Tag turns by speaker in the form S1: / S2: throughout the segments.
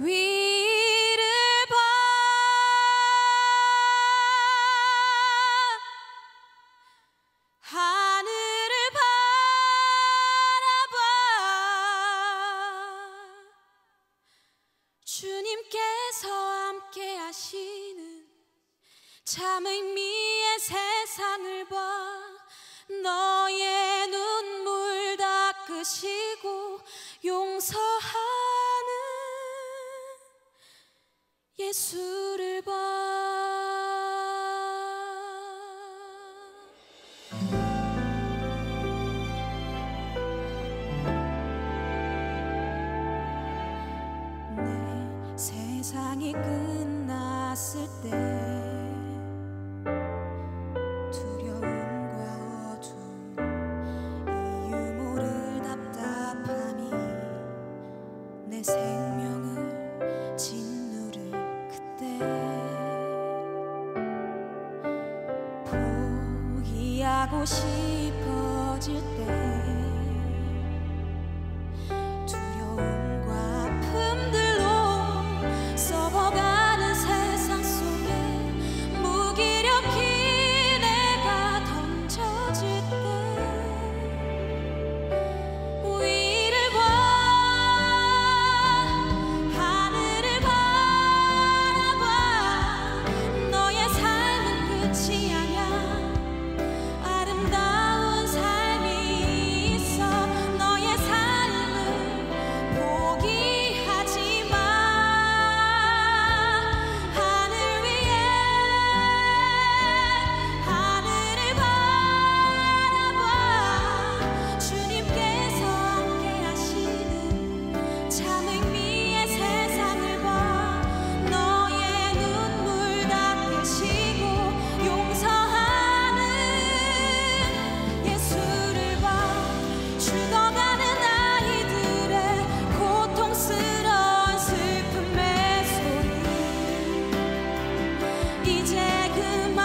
S1: 위를 봐 하늘을 바라봐 주님께서 함께 하시는 참 의미의 세상을 봐 너의 눈물 닦으시고 용서하는 예수를 봐. 내 세상이 끝났을 때 두려움과 어둠 이유 모를 답답함이 내 생명을 짓누를 그때 포기하고 싶어질 때 두려움과 아픔들로 썩어가는 세상 속에 무기력히 내가 던져질 때 위를 봐 하늘을 바라봐 너의 삶은 끝이 아냐 아름다운 삶이 있어 너의 삶을 포기하지 마 하늘 위에 하늘을 바라봐 주님께서 함께 하시는 참 의미의 세상을 봐 너의 눈물 닦으시고 용서하는 예수를 봐 죽어가는 아이들의 고통스러운 슬픔의 소리 이제 그만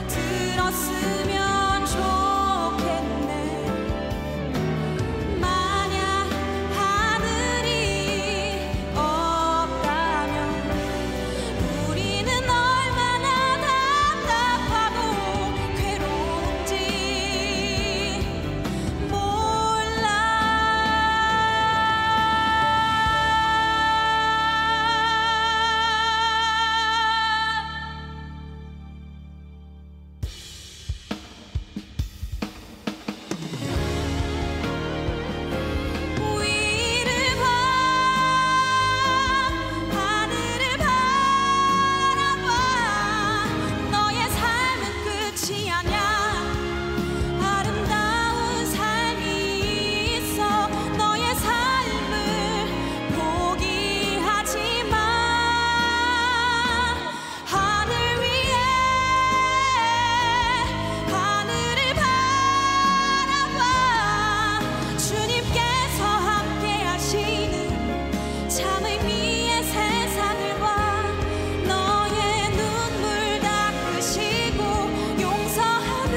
S1: 들었으면 좋겠네 만약 하늘이 없다면 우리는 얼마나 답답하고 괴로운지 몰라 위를 봐 하늘을 바라봐 너의 삶은 끝이 아냐 아름다운 삶이 있어 너의 삶을 포기하지 마 하늘 위에 하늘을 바라봐 주님께서 함께 하시는 참 의미의 세상을 봐 너의 눈물 닦으시고 용서하는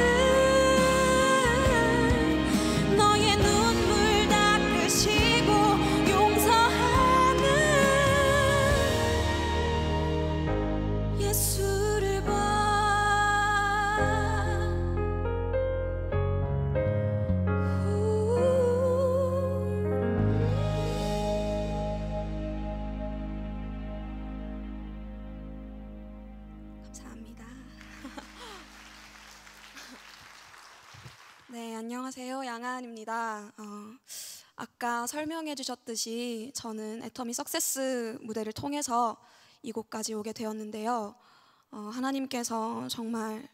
S1: 너의 눈물 닦으시고 용서하는 예수를 봐 감사합니다. 네, 안녕하세요. 양하은입니다. 아까 설명해 주셨듯이 저는 애터미 석세스 무대를 통해서 이곳까지 오게 되었는데요. 하나님께서 정말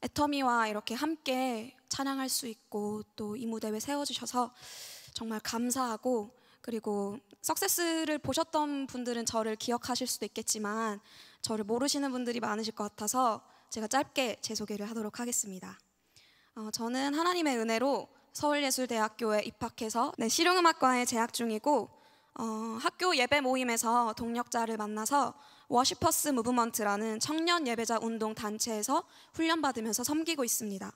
S1: 애터미와 이렇게 함께 찬양할 수 있고 또 이 무대에 세워주셔서 정말 감사하고 그리고 석세스를 보셨던 분들은 저를 기억하실 수도 있겠지만 저를 모르시는 분들이 많으실 것 같아서 제가 짧게 제 소개를 하도록 하겠습니다. 저는 하나님의 은혜로 서울예술대학교에 입학해서 실용음악과에 재학 중이고 학교 예배 모임에서 동력자를 만나서 워시퍼스 무브먼트라는 청년 예배자 운동 단체에서 훈련받으면서 섬기고 있습니다.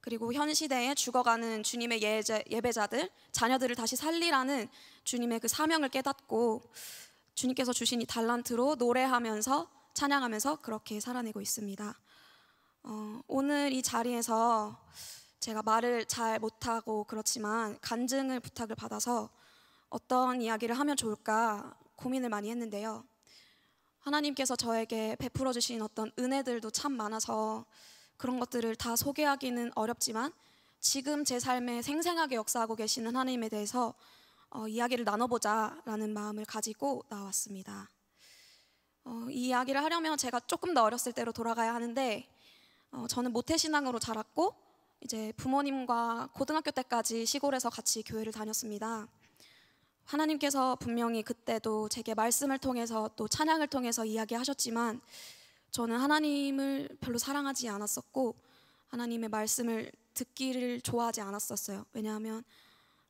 S1: 그리고 현 시대에 죽어가는 주님의 예배자들, 자녀들을 다시 살리라는 주님의 그 사명을 깨닫고 주님께서 주신 이 달란트로 노래하면서 찬양하면서 그렇게 살아내고 있습니다. 오늘 이 자리에서 제가 말을 잘 못하고 그렇지만 간증을 부탁을 받아서 어떤 이야기를 하면 좋을까 고민을 많이 했는데요. 하나님께서 저에게 베풀어 주신 어떤 은혜들도 참 많아서 그런 것들을 다 소개하기는 어렵지만 지금 제 삶에 생생하게 역사하고 계시는 하나님에 대해서 이야기를 나눠보자라는 마음을 가지고 나왔습니다. 이 이야기를 하려면 제가 조금 더 어렸을 때로 돌아가야 하는데 저는 모태신앙으로 자랐고 이제 부모님과 고등학교 때까지 시골에서 같이 교회를 다녔습니다. 하나님께서 분명히 그때도 제게 말씀을 통해서 또 찬양을 통해서 이야기하셨지만 저는 하나님을 별로 사랑하지 않았었고 하나님의 말씀을 듣기를 좋아하지 않았었어요. 왜냐하면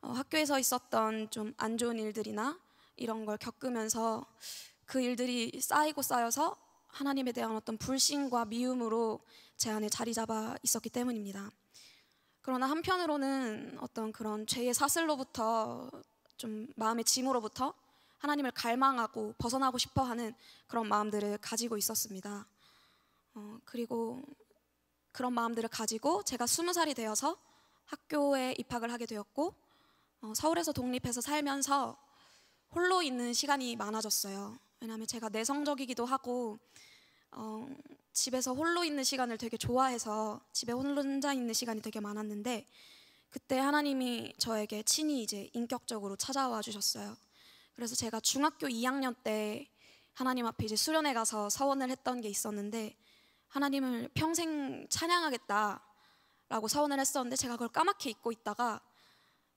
S1: 학교에서 있었던 좀 안 좋은 일들이나 이런 걸 겪으면서 그 일들이 쌓이고 쌓여서 하나님에 대한 어떤 불신과 미움으로 제 안에 자리 잡아 있었기 때문입니다. 그러나 한편으로는 어떤 그런 죄의 사슬로부터 좀 마음의 짐으로부터 하나님을 갈망하고 벗어나고 싶어하는 그런 마음들을 가지고 있었습니다. 그리고 그런 마음들을 가지고 제가 20살이 되어서 학교에 입학을 하게 되었고 서울에서 독립해서 살면서 홀로 있는 시간이 많아졌어요. 왜냐하면 제가 내성적이기도 하고 집에서 홀로 있는 시간을 되게 좋아해서 집에 혼자 있는 시간이 되게 많았는데 그때 하나님이 저에게 친히 이제 인격적으로 찾아와 주셨어요. 그래서 제가 중학교 2학년 때 하나님 앞에 이제 수련회 가서 서원을 했던 게 있었는데 하나님을 평생 찬양하겠다라고 서원을 했었는데 제가 그걸 까맣게 잊고 있다가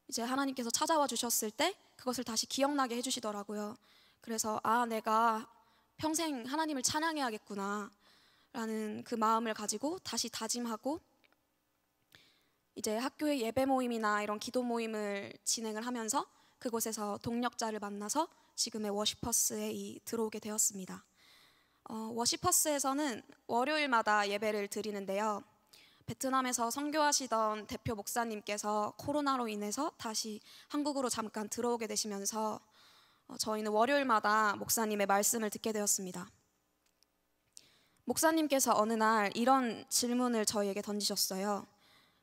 S1: 이제 하나님께서 찾아와 주셨을 때 그것을 다시 기억나게 해주시더라고요. 그래서 내가 평생 하나님을 찬양해야겠구나 라는 그 마음을 가지고 다시 다짐하고 이제 학교의 예배 모임이나 이런 기도 모임을 진행을 하면서 그곳에서 동력자를 만나서 지금의 워시퍼스에 들어오게 되었습니다. 워시퍼스에서는 월요일마다 예배를 드리는데요. 베트남에서 선교하시던 대표 목사님께서 코로나로 인해서 다시 한국으로 잠깐 들어오게 되시면서 저희는 월요일마다 목사님의 말씀을 듣게 되었습니다. 목사님께서 어느 날 이런 질문을 저희에게 던지셨어요.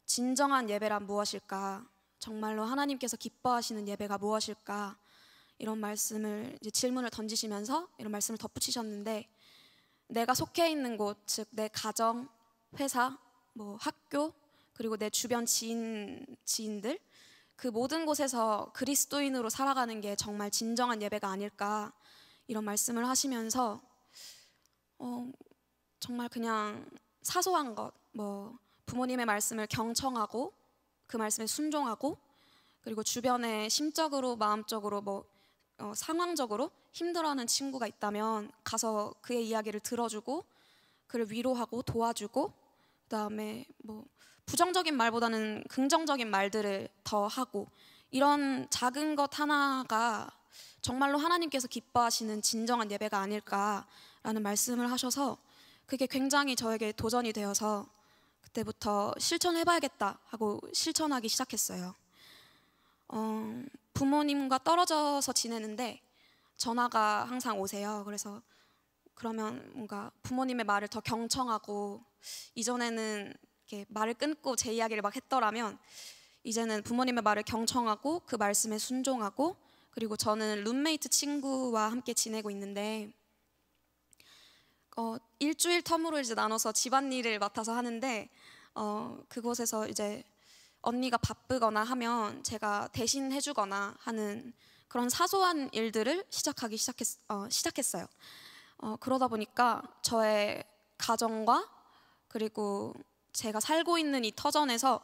S1: 진정한 예배란 무엇일까? 정말로 하나님께서 기뻐하시는 예배가 무엇일까? 이런 말씀을 이제 질문을 던지시면서 이런 말씀을 덧붙이셨는데 내가 속해 있는 곳, 즉 내 가정, 회사, 학교 그리고 내 주변 지인들 그 모든 곳에서 그리스도인으로 살아가는 게 정말 진정한 예배가 아닐까 이런 말씀을 하시면서 정말 그냥 사소한 것, 부모님의 말씀을 경청하고 그 말씀에 순종하고 그리고 주변에 심적으로 마음적으로 상황적으로 힘들어하는 친구가 있다면 가서 그의 이야기를 들어주고 그를 위로하고 도와주고 그다음에 부정적인 말보다는 긍정적인 말들을 더 하고 이런 작은 것 하나가 정말로 하나님께서 기뻐하시는 진정한 예배가 아닐까라는 말씀을 하셔서 그게 굉장히 저에게 도전이 되어서 그때부터 실천해봐야겠다 하고 실천하기 시작했어요. 부모님과 떨어져서 지내는데 전화가 항상 오세요. 그래서 그러면 뭔가 부모님의 말을 더 경청하고 이전에는 이렇게 말을 끊고 제 이야기를 막 했더라면 이제는 부모님의 말을 경청하고 그 말씀에 순종하고 그리고 저는 룸메이트 친구와 함께 지내고 있는데 일주일 텀으로 이제 나눠서 집안일을 맡아서 하는데 그곳에서 이제 언니가 바쁘거나 하면 제가 대신 해주거나 하는 그런 사소한 일들을 시작했어요. 그러다 보니까 저의 가정과 그리고 제가 살고 있는 이 터전에서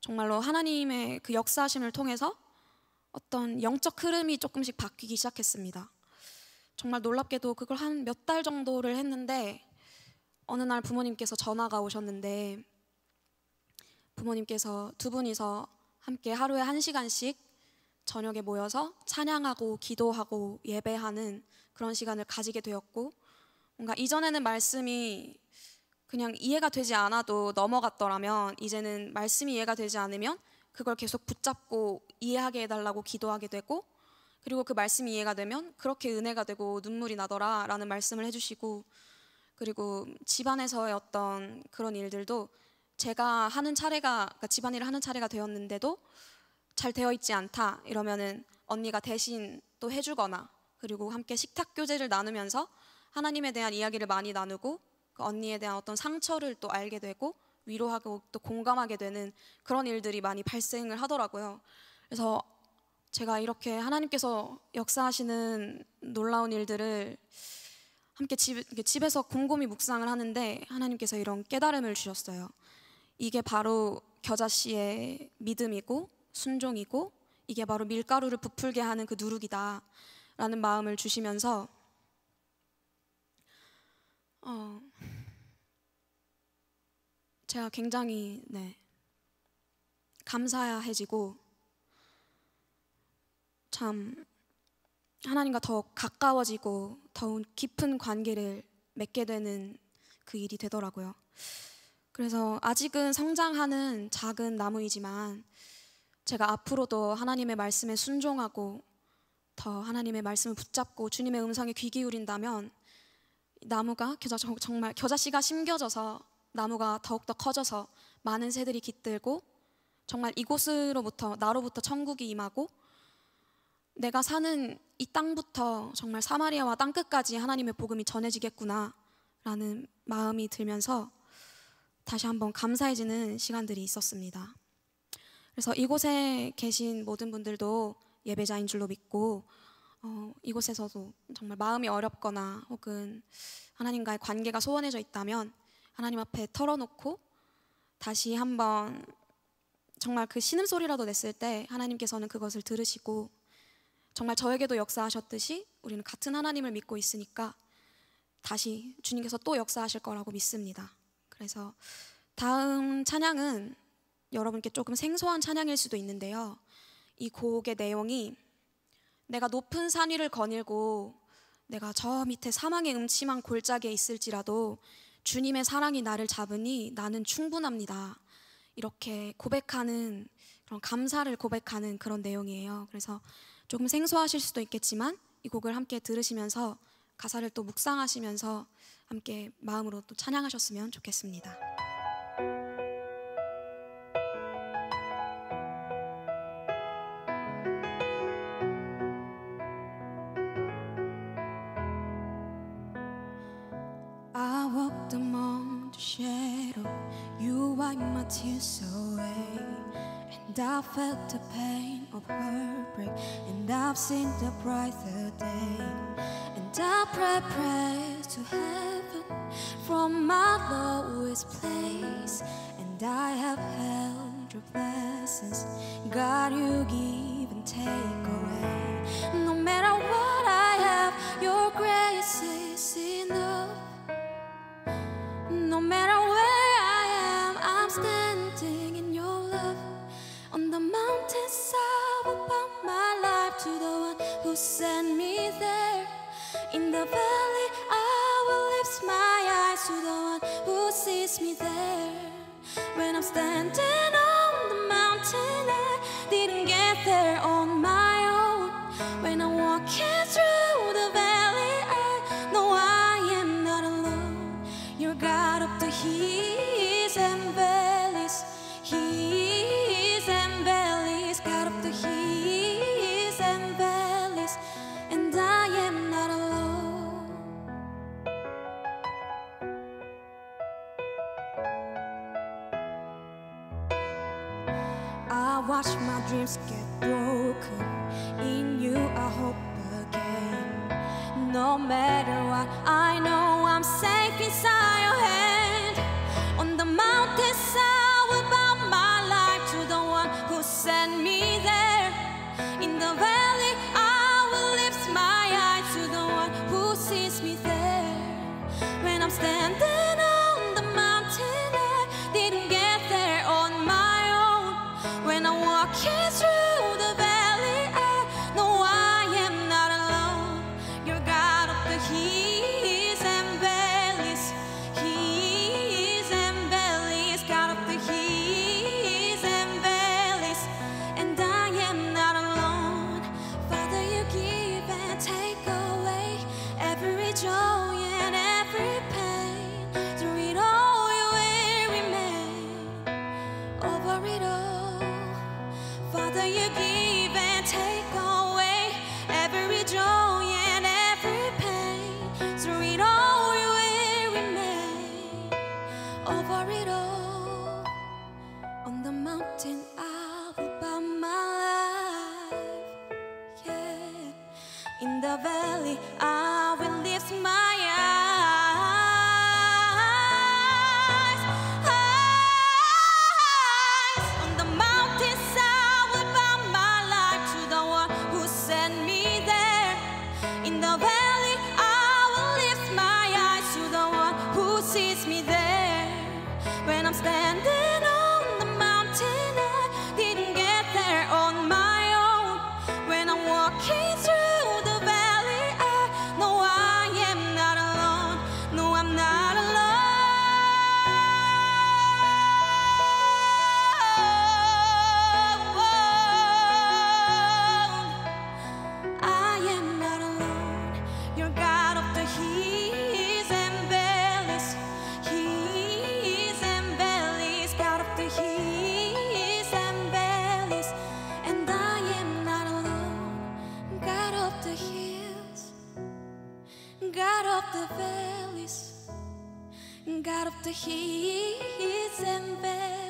S1: 정말로 하나님의 그 역사하심을 통해서 어떤 영적 흐름이 조금씩 바뀌기 시작했습니다. 정말 놀랍게도 그걸 한 몇 달 정도를 했는데 어느 날 부모님께서 전화가 오셨는데 부모님께서 두 분이서 함께 하루에 1시간씩 저녁에 모여서 찬양하고 기도하고 예배하는 그런 시간을 가지게 되었고 뭔가 이전에는 말씀이 그냥 이해가 되지 않아도 넘어갔더라면 이제는 말씀이 이해가 되지 않으면 그걸 계속 붙잡고 이해하게 해달라고 기도하게 되고, 그리고 그 말씀이 이해가 되면 그렇게 은혜가 되고 눈물이 나더라 라는 말씀을 해주시고, 그리고 집안에서의 어떤 그런 일들도 제가 하는 차례가, 그러니까 집안일을 하는 차례가 되었는데도 잘 되어 있지 않다 이러면은 언니가 대신 또 해주거나, 그리고 함께 식탁 교제를 나누면서 하나님에 대한 이야기를 많이 나누고 그 언니에 대한 어떤 상처를 또 알게 되고 위로하고 또 공감하게 되는 그런 일들이 많이 발생을 하더라고요. 그래서 제가 이렇게 하나님께서 역사하시는 놀라운 일들을 함께 집에서 곰곰이 묵상을 하는데 하나님께서 이런 깨달음을 주셨어요. 이게 바로 겨자 씨의 믿음이고 순종이고 이게 바로 밀가루를 부풀게 하는 그 누룩이다 라는 마음을 주시면서 제가 굉장히 감사해지고 참 하나님과 더 가까워지고 더욱 깊은 관계를 맺게 되는 그 일이 되더라고요. 그래서 아직은 성장하는 작은 나무이지만 제가 앞으로도 하나님의 말씀에 순종하고 더 하나님의 말씀을 붙잡고 주님의 음성에 귀 기울인다면 나무가 정말 겨자씨가 심겨져서 나무가 더욱더 커져서 많은 새들이 깃들고 정말 이곳으로부터 나로부터 천국이 임하고 내가 사는 이 땅부터 정말 사마리아와 땅끝까지 하나님의 복음이 전해지겠구나 라는 마음이 들면서 다시 한번 감사해지는 시간들이 있었습니다. 그래서 이곳에 계신 모든 분들도 예배자인 줄로 믿고 이곳에서도 정말 마음이 어렵거나 혹은 하나님과의 관계가 소원해져 있다면 하나님 앞에 털어놓고 다시 한번 정말 그 신음소리라도 냈을 때 하나님께서는 그것을 들으시고 정말 저에게도 역사하셨듯이 우리는 같은 하나님을 믿고 있으니까 다시 주님께서 또 역사하실 거라고 믿습니다. 그래서 다음 찬양은 여러분께 조금 생소한 찬양일 수도 있는데요, 이 곡의 내용이 내가 높은 산 위를 거닐고 내가 저 밑에 사망의 음침한 골짜기에 있을지라도 주님의 사랑이 나를 잡으니 나는 충분합니다, 이렇게 고백하는 그런 감사를 고백하는 그런 내용이에요. 그래서 조금 생소하실 수도 있겠지만 이 곡을 함께 들으시면서 가사를 또 묵상하시면서 함께 마음으로 또 찬양하셨으면 좋겠습니다. I walked among the shadow, you wiped my tears away, and I felt the pain of heartbreak, and I've seen the brighter day, and I pray to heaven from my lowest place, and I have held your blessings, God, you give and take away. No matter what I have, your grace is enough. No matter where I am, I'm standing in your love. On the mountainside, I will bow my life to the one who sent me there. In the valley, I will lift my eyes to the one who sees me there. When I'm standing on the mountain, I didn't get there on my own. When I'm walking through the valley, I know I am not alone. You're God of the hills and valleys, hills and valleys, God of the hills and valleys, and I am not alone. I watch my dreams get broken, in you I hope again. No matter what, I know I'm safe inside your hand. On the mountainside, I will bow my life to the one who sent me there. In the valley, I will lift my eyes to the one who sees me there. When I'm standing on the mountain, I didn't get there on my own. When I'm walking through the valley, I know I am not alone. You're God of the hills and valleys, hills Father, you give and take away every joy and every pain. Through it all, you will remain. Over it all, on the mountain, I will bow my life. Yeah, in the valley, I will lift my I'm standing on the mountain, I didn't get there on my own. When I'm walking through the valley, I know I am not alone. No, I'm not alone. I am not alone. You're God of the hills and valleys. Hills and valleys, God of the hills and valleys. And I am not alone. God of the hills, God of the valleys, God of the hills and valleys.